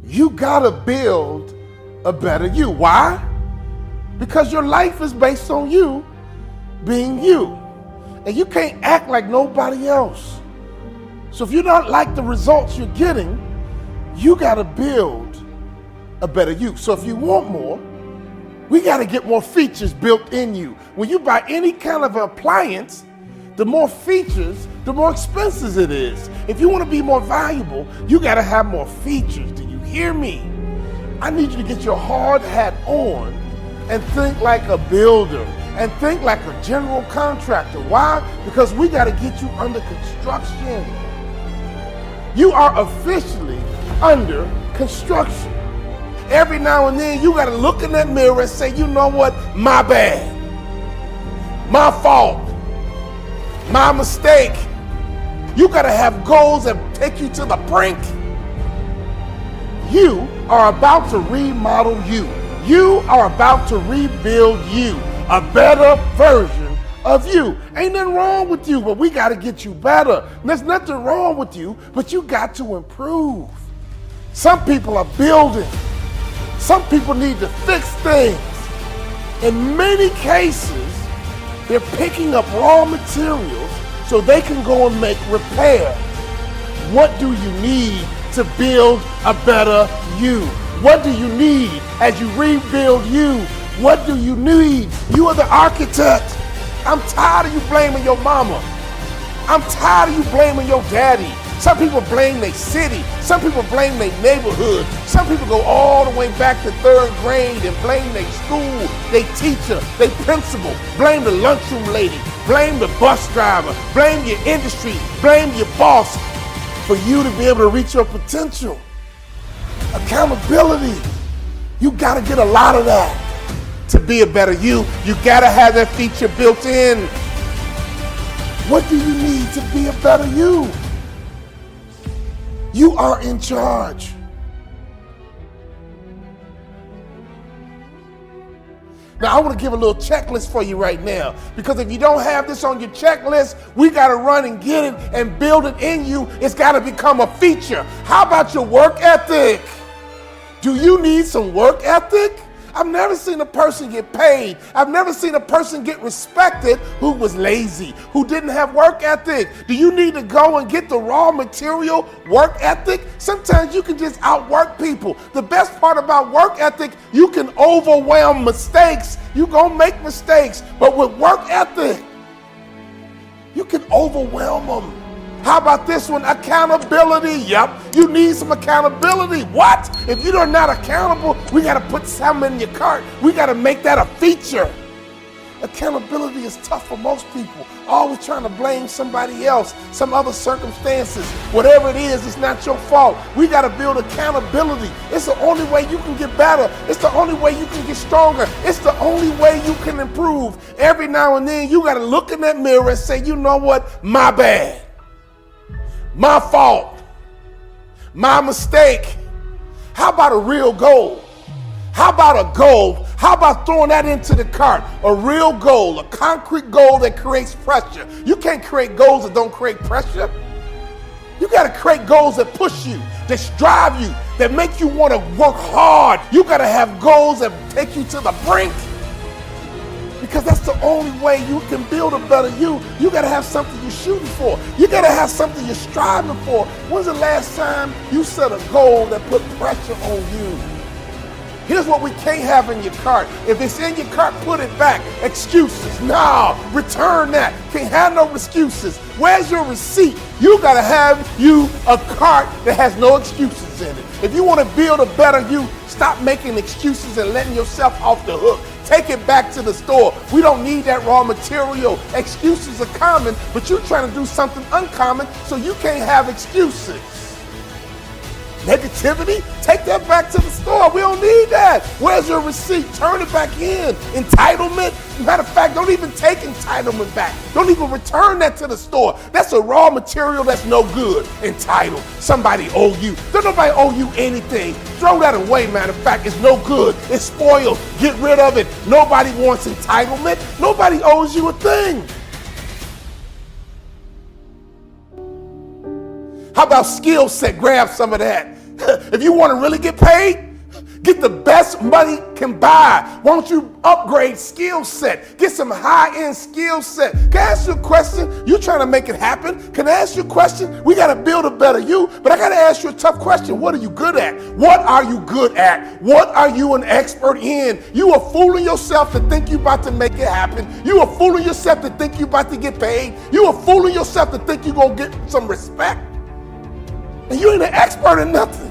You gotta build a better you. Why? Because your life is based on you being you. And you can't act like nobody else. So if you don't like the results you're getting, you gotta build a better you. So if you want more, we gotta get more features built in you. When you buy any kind of appliance, the more features, the more expensive it is. If you wanna be more valuable, you gotta have more features. Do you hear me? I need you to get your hard hat on and think like a builder and think like a general contractor. Why? Because we gotta get you under construction. You are officially under construction. Every now and then you gotta look in that mirror and say, you know what, my bad, my fault, my mistake. You gotta have goals that take you to the brink. You are about to remodel you. You are about to rebuild you, a better version of you. Ain't nothing wrong with you, but we gotta get you better. And there's nothing wrong with you, but you got to improve. Some people are building. Some people need to fix things. In many cases, they're picking up raw materials so they can go and make repairs. What do you need to build a better you? What do you need as you rebuild you? What do you need? You are the architect. I'm tired of you blaming your mama. I'm tired of you blaming your daddy. Some people blame their city. Some people blame their neighborhood. Some people go all the way back to 3rd grade and blame their school, their teacher, their principal, blame the lunchroom lady, blame the bus driver, blame your industry, blame your boss for you to be able to reach your potential. Accountability. You gotta get a lot of that to be a better you. You gotta have that feature built in. What do you need to be a better you? You are in charge. Now, I want to give a little checklist for you right now, because if you don't have this on your checklist, we got to run and get it and build it in you. It's got to become a feature. How about your work ethic? Do you need some work ethic? I've never seen a person get paid. I've never seen a person get respected who was lazy, who didn't have work ethic. Do you need to go and get the raw material work ethic? Sometimes you can just outwork people. The best part about work ethic, you can overwhelm mistakes. You gonna make mistakes, but with work ethic, you can overwhelm them. How about this one? Accountability. Yep, you need some accountability. What? If you're not accountable, we got to put something in your cart. We got to make that a feature. Accountability is tough for most people. Always trying to blame somebody else, some other circumstances. Whatever it is, it's not your fault. We got to build accountability. It's the only way you can get better. It's the only way you can get stronger. It's the only way you can improve. Every now and then, you got to look in that mirror and say, you know what? My bad. My fault, my mistake. How about a real goal? How about a goal? How about throwing that into the cart? A real goal, a concrete goal that creates pressure. You can't create goals that don't create pressure. You got to create goals that push you, that drive you, that make you want to work hard. You got to have goals that take you to the brink. Because that's the only way you can build a better you. You gotta have something you're shooting for. You gotta have something you're striving for. When's the last time you set a goal that put pressure on you? Here's what we can't have in your cart. If it's in your cart, put it back. Excuses. No, return that. Can't have no excuses. Where's your receipt? You gotta have you a cart that has no excuses in it. If you wanna build a better you, stop making excuses and letting yourself off the hook. Take it back to the store. We don't need that raw material. Excuses are common, but you're trying to do something uncommon, so you can't have excuses. Negativity, take that back to the store. We don't need that. Where's your receipt? Turn it back in. Entitlement, matter of fact, don't even take entitlement back. Don't even return that to the store. That's a raw material that's no good. Entitled, somebody owe you. Don't nobody owe you anything. Throw that away, matter of fact, it's no good. It's spoiled, get rid of it. Nobody wants entitlement. Nobody owes you a thing. How about skill set? Grab some of that. If you want to really get paid, get the best money can buy. Won't you upgrade skill set? Get some high-end skill set. Can I ask you a question? You trying to make it happen? Can I ask you a question? We got to build a better you, but I got to ask you a tough question. What are you good at? What are you good at? What are you an expert in? You are fooling yourself to think you about to make it happen. You are fooling yourself to think you about to get paid. You are fooling yourself to think you're going to get some respect. And you ain't an expert in nothing.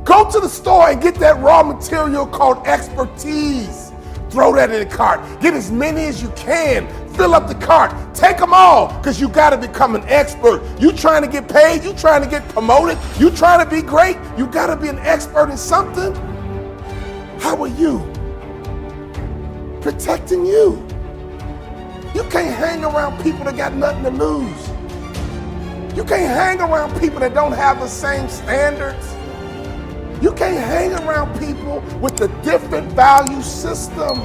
Go to the store and get that raw material called expertise. Throw that in the cart. Get as many as you can. Fill up the cart. Take them all, because you got to become an expert. You trying to get paid? You trying to get promoted? You trying to be great? You got to be an expert in something. How are you protecting you? You can't hang around people that got nothing to lose. You can't hang around people that don't have the same standards. You can't hang around people with a different value system.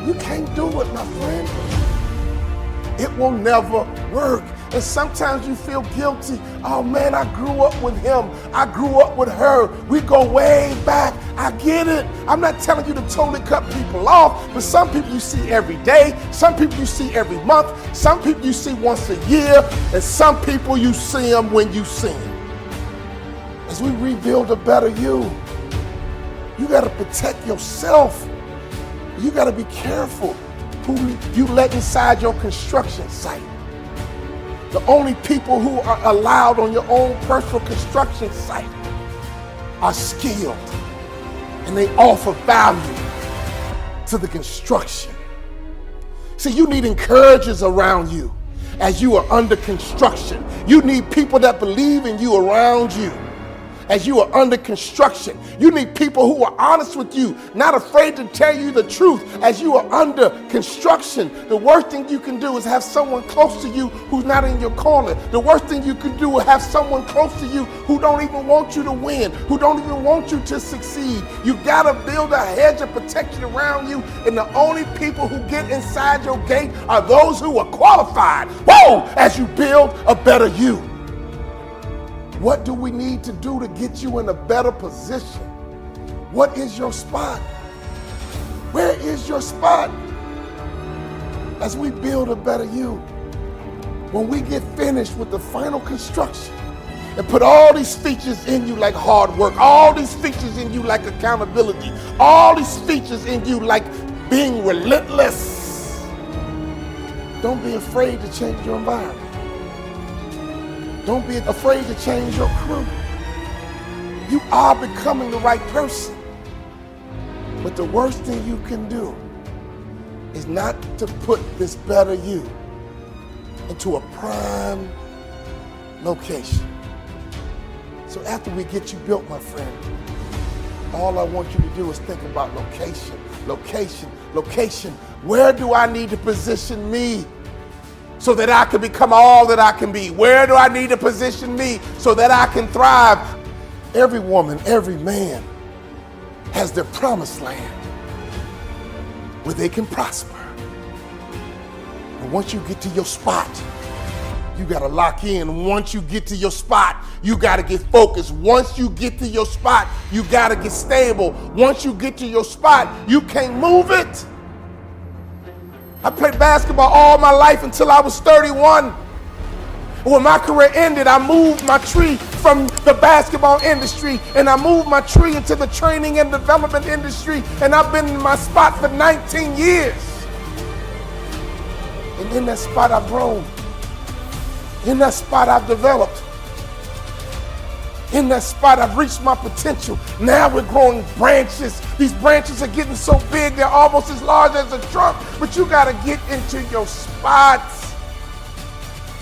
You can't do it, my friend. It will never work. And sometimes you feel guilty. Oh man, I grew up with him. I grew up with her. We go way back. I get it. I'm not telling you to totally cut people off, but some people you see every day. Some people you see every month. Some people you see once a year. And some people you see them when you see them. As we rebuild a better you, you got to protect yourself. You got to be careful who you let inside your construction site. The only people who are allowed on your own personal construction site are skilled, and they offer value to the construction. See, you need encouragers around you as you are under construction. You need people that believe in you around you as you are under construction. You need people who are honest with you, not afraid to tell you the truth as you are under construction. The worst thing you can do is have someone close to you who's not in your corner. The worst thing you can do is have someone close to you who don't even want you to win, who don't even want you to succeed. You gotta build a hedge of protection around you, and the only people who get inside your gate are those who are qualified. Whoa! As you build a better you. What do we need to do to get you in a better position? What is your spot? Where is your spot? As we build a better you, when we get finished with the final construction and put all these features in you like hard work, all these features in you like accountability, all these features in you like being relentless, don't be afraid to change your environment. Don't be afraid to change your crew. You are becoming the right person. But the worst thing you can do is not to put this better you into a prime location. So after we get you built, my friend, all I want you to do is think about location, location, location. Where do I need to position me so that I can become all that I can be? Where do I need to position me so that I can thrive? Every woman, every man has their promised land where they can prosper. But once you get to your spot, you gotta lock in. Once you get to your spot, you gotta get focused. Once you get to your spot, you gotta get stable. Once you get to your spot, you can't move it. I played basketball all my life until I was 31. When my career ended, I moved my tree from the basketball industry and I moved my tree into the training and development industry, and I've been in my spot for 19 years. And in that spot I've grown. In that spot I've developed. In that spot I've reached my potential. Now we're growing branches. These branches are getting so big they're almost as large as a trunk. But you gotta get into your spots.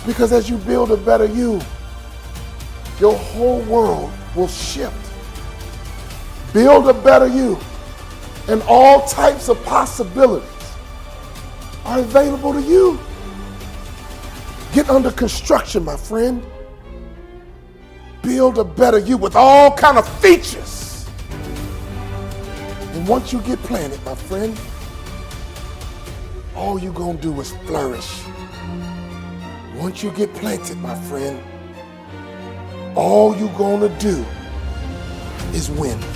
Because as you build a better you, your whole world will shift. Build a better you, and all types of possibilities are available to you. Get under construction, my friend. Build a better you with all kind of features. And once you get planted, my friend, all you're gonna do is flourish. Once you get planted, my friend, all you're gonna do is win.